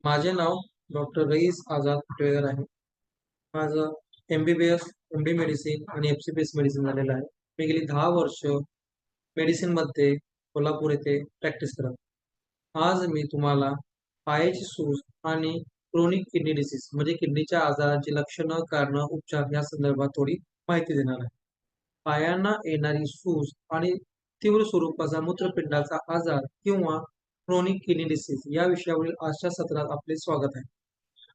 माझे नाव डॉक्टर रईस आझाद पटवेकर आहे. माझं MBBS, MD मेडिसिन आणि FCPS मेडिसिन झालेलं आहे. मी गेली 10 वर्ष मेडिसिनमध्ये कोल्हापूर येथे प्रॅक्टिस करत. आज मी तुम्हाला पायाची सूज आणि क्रोनिक किडनी डिसीज म्हणजे किडनीच्या आजाराची लक्षणं, कारणं, उपचार या संदर्भात थोडी माहिती देणार आहे. पायांना येणारी सूज आणि तीव्र स्वरूपाचा मूत्रपिंडाचा आजार किंवा क्रोनिक किडनी डिसीज या विषयावरील आजच्या सत्रात आपले स्वागत आहे.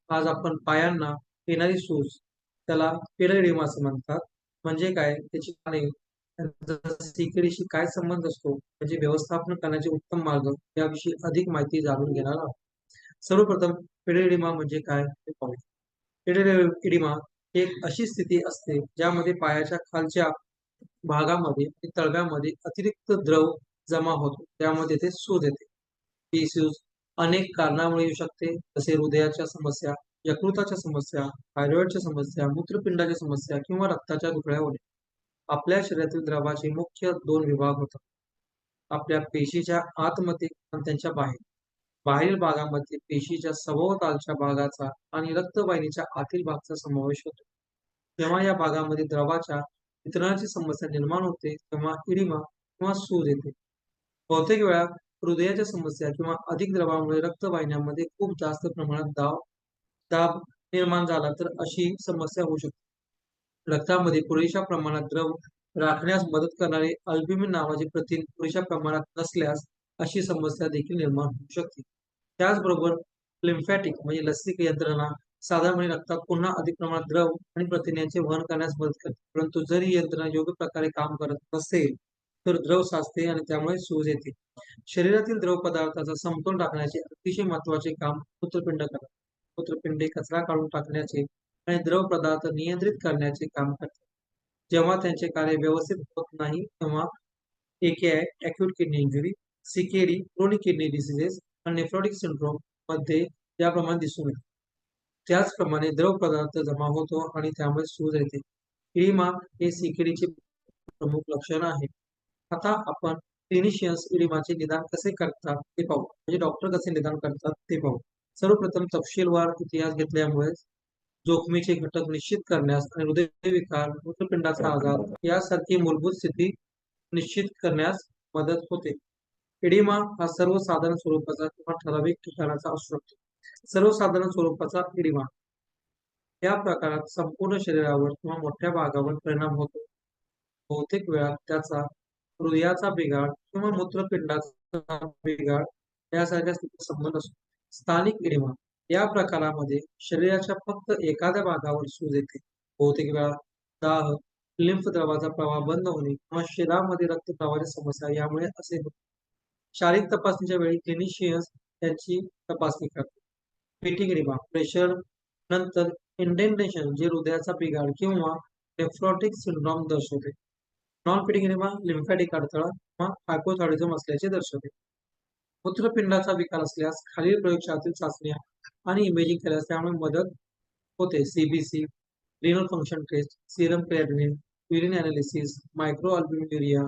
आज आपण पायांना येणारी सूज, त्याला पेडोएडिमा असं म्हणतात. म्हणजे काय? त्याची कारणे, त्यांचा सीकेडीशी काय संबंध असतो, म्हणजे व्यवस्थापन करण्याचे उत्तम मार्ग याविषयी अधिक माहिती जाणून घेणार आहोत. सर्वप्रथम पेडोएडिमा म्हणजे काय ते पाहूया. पेडोएडिमा ही एक अशी स्थिती असते ज्यामध्ये पायाच्या खालच्या भागामध्ये आणि तळव्यामध्ये अतिरिक्त द्रव जमा होतो. त्यामध्ये ते सूज येते. ही सूज अनेक कारणामुळे येऊ शकते, जसे हृदयाच्या समस्या, यकृताच्या समस्या, थायरॉइडच्या समस्या, मूत्रपिंडाच्या समस्या किंवा रक्ताच्या गुठळ्या होणे. आपल्या शरीरातील द्रवाचे मुख्य 2 विभाग होतात. आपल्या पेशीच्या आतमध्ये आणि त्यांच्या बाहेर. बाहेरील भागामध्ये पेशीच्या सभोवतालच्या भागाचा आणि रक्तवाहिनीच्या आतील भागाचा समावेश होतो. जेव्हा या भागामध्ये द्रवाच्या वितरणाची समस्या निर्माण होते, तेव्हा इडिमा किंवा सूज येते. बहुतेक वेळा हृदयाच्या समस्या किंवा अधिक द्रवामुळे रक्तवाहिन्यांमध्ये खूप जास्त प्रमाणात दाब निर्माण झाला तर अशी समस्या होऊ शकते. रक्तामध्ये पुरेशा प्रमाणात द्रव राखण्यास मदत करणारे अल्ब्युमिन नावाचे प्रथिन पुरेशा प्रमाणात नसल्यास अशी समस्या देखील निर्माण होऊ शकते. त्याचबरोबर लिम्फॅटिक म्हणजे लसिक यंत्रणा साधारणपणे रक्तात पुन्हा अधिक प्रमाणात द्रव आणि प्रथिनांचे वहन करण्यास मदत करते. परंतु जर ही यंत्रणा योग्य प्रकारे काम करत नसेल, तर द्रव साचते आणि त्यामुळे सूज येते. शरीरातील द्रव पदार्थाचा समतोल राखण्याचे अतिशय महत्त्वाचे काम मूत्रपिंड करतात. मूत्रपिंडे कचरा काढून टाकण्याचे आणि द्रव पदार्थ नियंत्रित करण्याचे काम करतात. जेव्हा त्यांचे कार्य व्यवस्थित होत नाही, तेव्हा AKI, acute kidney injury, CKD, chronic kidney diseases आणि नेफ्रोटिक सिंड्रोम मध्ये याप्रमाणे दिसून येते. त्याचप्रमाणे द्रव पदार्थ जमा होतो आणि त्यामुळे सूज येते. इडिमा हे CKDचे प्रमुख लक्षण आहे. आता आपण क्लिनिशियन्स इडिमाचे निदान कसे करतात ते पाहू. म्हणजे डॉक्टर कसे निदान करतात ते पाहू. सर्वप्रथम तपशीलवार इतिहास घेतल्यामुळे जोखमीचे घटक निश्चित करण्यास आणि हृदयविकार, मूत्रपिंडाचा आजार यासारखी मूलभूत स्थिती निश्चित करण्यास मदत होते. इडिमा हा सर्वसाधारण स्वरूपाचा किंवा ठराविक ठिकाणाचा असू शकतो. सर्वसाधारण स्वरूपाचा इडिमा या प्रकारात संपूर्ण शरीरावर किंवा मोठ्या भागावर परिणाम होतो. बहुतेक वेळा त्याचा हृदयाचा बिघाड किंवा मूत्रपिंडाचा बिघाड यासारख्या स्थितीशी संबंध असतो. स्थानिक इडिमा या प्रकारामध्ये शरीराच्या फक्त एखाद्या भागावर सूज येते. बहुतेक वेळा दाह, लिम्फ द्रवाचा प्रवाह बंद होणे किंवा शरीरामध्ये रक्तप्रवाहाची समस्या यामुळे असे होते. शारीरिक तपासणीच्या वेळी क्लिनिशियन्स त्यांची तपासणी करतात. फिटिंग इडिमा प्रेशर नंतर इंडेंटेशन जे हृदयाचा बिघाड किंवा नेफ्रोटिक सिंड्रोम दर्शवते. नॉन फिटिंग इडिमा लिम्फॅटिक अडथळा किंवा हायपोथायरॉइडिझम असल्याचे दर्शवते. मूत्रपिंडाचा विकार असल्यास खालील प्रयोगशाळेतील चाचण्या आणि इमेजिंग केल्यास त्यामुळे मदत होते. CBC, renal function test, serum creatinine, urine analysis, micro albuminuria,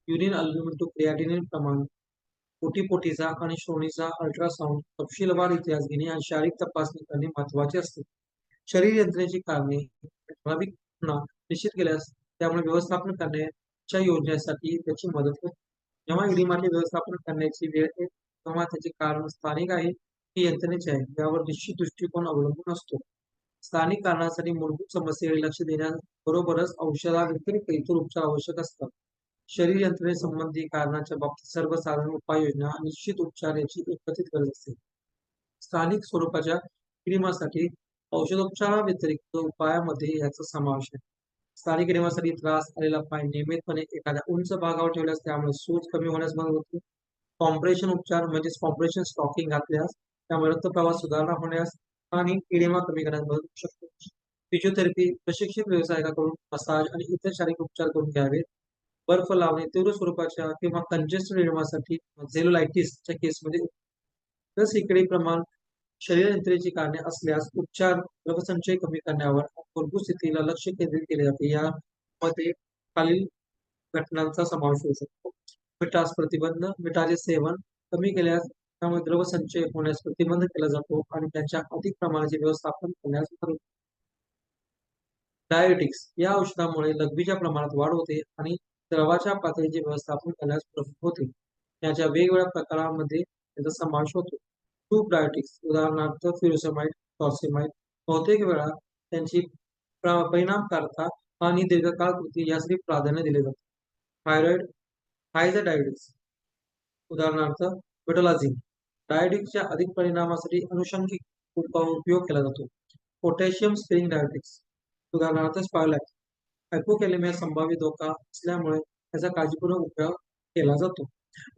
urine albumin to creatinine प्रमाण, ओटीपोटीचा आणि श्रोणीचा अल्ट्रासाउंड, तपशीलवार इतिहास घेणे आणि शारीरिक तपासणी करणे महत्त्वाचे असते. शरीर यंत्रणेची कारणे ठराविकपणा निश्चित केल्यास त्यामुळे व्यवस्थापन करण्याच्या योजनेसाठी त्याची मदत होते. जेव्हा इडिमाचे व्यवस्थापन करण्याची वेळ येते, तेव्हा त्याचे कारण स्थानिक आहे की यंत्रणेचे आहे यावर निश्चित दृष्टिकोन अवलंबून असतो. स्थानिक कारणासाठी मूलभूत समस्येकडे लक्ष देण्याबरोबरच औषधाव्यतिरिक्त इतर उपचार आवश्यक असतात. शरीर यंत्रणेसंबंधी कारणाच्या बाबतीत सर्वसाधारण उपाययोजना आणि निश्चित उपचार याची एकत्रित गरज असते. स्थानिक स्वरूपाच्या इडिमासाठी औषधोपचाराव्यतिरिक्त उपायामध्ये याचा समावेश आहे. स्थानिक इडिमासाठी त्रास आलेला पाय नियमितपणे एखाद्या उंच भागावर ठेवल्यास त्यामुळे सूज कमी होण्यास मदत होते. कॉम्प्रेशन उपचार म्हणजेच कॉम्प्रेशन स्टॉकिंग घातल्यास त्यामुळे रक्तप्रवाह सुधारणा होण्यास आणि इडिमा कमी करण्यास मदत होऊ शकते. फिजिओथेरपी प्रशिक्षित व्यावसायिकाकडून मसाज आणि इतर शारीरिक उपचार करून घ्यावेत. बर्फ लावणे तीव्र स्वरूपाच्या किंवा कंजेस्टेड इडिमासाठी झेलुलायटिसच्या केसमध्ये लस इकडे प्रमाण शरीर यंत्रणेची कारणे असल्यास उपचार द्रवसंचय कमी करण्यावर मूलभूत स्थितीला लक्ष केंद्रित केले जाते. यामध्ये खालील घटनांचा समावेश होऊ शकतो. मिठास प्रतिबंध मिठाचे सेवन कमी केल्यास त्यामुळे द्रवसंचय होण्यास प्रतिबंध केला जातो आणि त्यांच्या अधिक प्रमाणाचे व्यवस्थापन करण्यास मदत. डायबिटिक्स या औषधामुळे लघवीच्या प्रमाणात वाढ होते आणि द्रवाच्या पातळीचे व्यवस्थापन करण्यास मदत होते. याच्या वेगवेगळ्या प्रकारांमध्ये त्याचा समावेश होतो. ट्यूब डायबिटिक्स उदाहरणार्थ फ्युरोसेमाइड, टॉर्सेमाइड बहुतेक वेळा त्यांची परिणामकारकता आणि दीर्घकाळ कृती यासाठी प्राधान्य दिले जाते. थायरॉइड थायझाइड डायबिटिक्स उदाहरणार्थ बेटोलाझिन डायबिटिक्सच्या अधिक परिणामासाठी अनुषंगिक उपयोग केला जातो. पोटॅशियम स्प्रिंग डायबिटिक्स उदाहरणार्थ स्पायलॅक्स हायपोकॅलेमिया संभाव्य धोका असल्यामुळे त्याचा काळजीपूर्वक उपयोग केला जातो.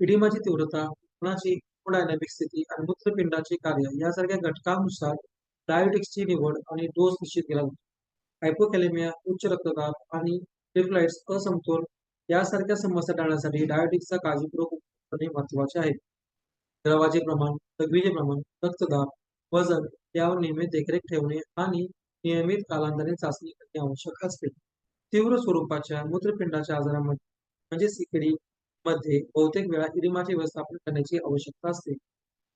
इडिमाची तीव्रता, खुनाची हायपोडायनॅमिक स्थिती आणि मूत्रपिंडाचे कार्य यासारख्या घटकांनुसार डायबिटिक्सची निवड आणि डोस निश्चित केला जातो. हायपोकॅलेमिया, उच्च रक्तदाब आणि इलेक्ट्रोलाइट्स असमतोल यासारख्या समस्या टाळण्यासाठी डायबिटिक्सचा काळजीपूर्वक उपयोग करणे महत्त्वाचे आहे. द्रवाचे प्रमाण, लघवीचे प्रमाण, रक्तदाब, वजन यावर नियमित देखरेख ठेवणे आणि नियमित कालांतराने चाचणी करणे आवश्यक असते. तीव्र स्वरूपाच्या मूत्रपिंडाच्या आजारामध्ये म्हणजे सीकेडी मध्ये बहुतेक वेळा इरिमाचे व्यवस्थापन करण्याची आवश्यकता असते.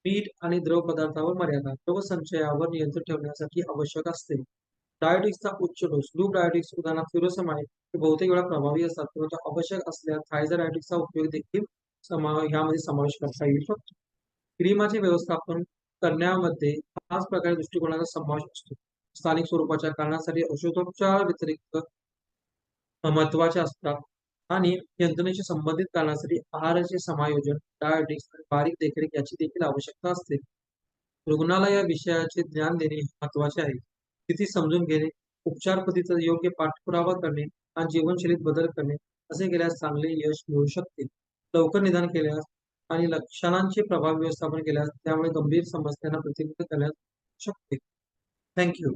मीठ आणि द्रव पदार्थावर मर्यादा, द्रव संचयावर नियंत्रण ठेवण्यासाठी आवश्यक असते. डायबिटिक्सचा उच्च डोस, लूप डायबिटिक्स उदाहरणार्थ फ्युरोसेमाइड हे बहुतेक वेळा प्रभावी असतात, परंतु आवश्यक असल्यास थायझाइड डायबिटिक्सचा उपयोग देखील यामध्ये समावेश करता येऊ शकतो. क्रीमाचे व्यवस्थापन करण्यामध्ये 5 प्रकारे दृष्टिकोनाचा समावेश असतो. स्थानिक स्वरूपाच्या कारणासाठी औषधोपचार व्यतिरिक्त महत्त्वाचे असतात आणि यंत्रणेशी संबंधित कारणासाठी आहाराचे समायोजन, डायबिटिक्स आणि बारीक देखरेख याची देखील आवश्यकता असते. रुग्णाला या विषयाचे ज्ञान देणे महत्त्वाचे आहे. स्थिती समजून घेणे, उपचार पद्धतीचा योग्य पाठपुरावा करणे आणि जीवनशैलीत बदल करणे असे केल्यास चांगले यश मिळू शकते. लवकर निदान केल्यास आणि लक्षणांचे प्रभावी व्यवस्थापन केल्यास त्यामुळे गंभीर समस्यांना प्रतिबंध करण्यास शकते. Thank you.